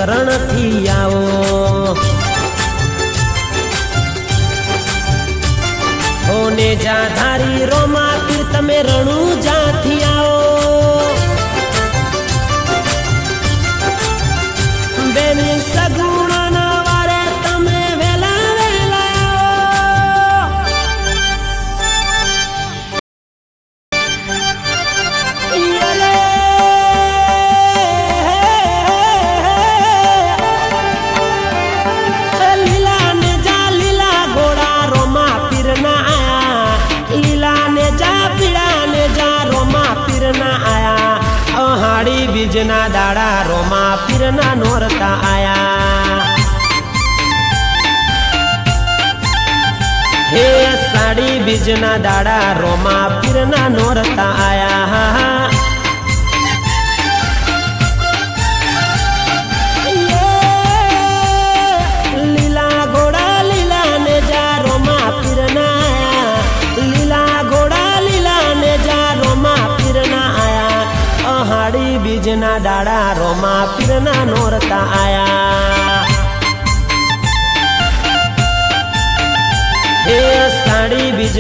करण थी आओ। होने जा धारी रोमा पीर तमे रणु जा थी आओ। बेनी सगुणा ना वारे तमे वेला वेला लीला ने जा लीला घोड़ा रोमा पीर ना आया। लीला ने जा पीड़ा ने जा रोमा पीर ना आया। अहाड़ी बीजना दाड़ा रोमा पीर ना नोरता आया। हे साड़ी बीजना दाड़ा रोमा पीर ना नोरता आया। लीला घोड़ा लीला ने जा रोमा पीर ना आया। लीला घोड़ा लीला ने जा रोमा पीर ना आया। अहाड़ी बीजना दाड़ा रोमा पीर ना नोरता आया। हे साड़ी बीज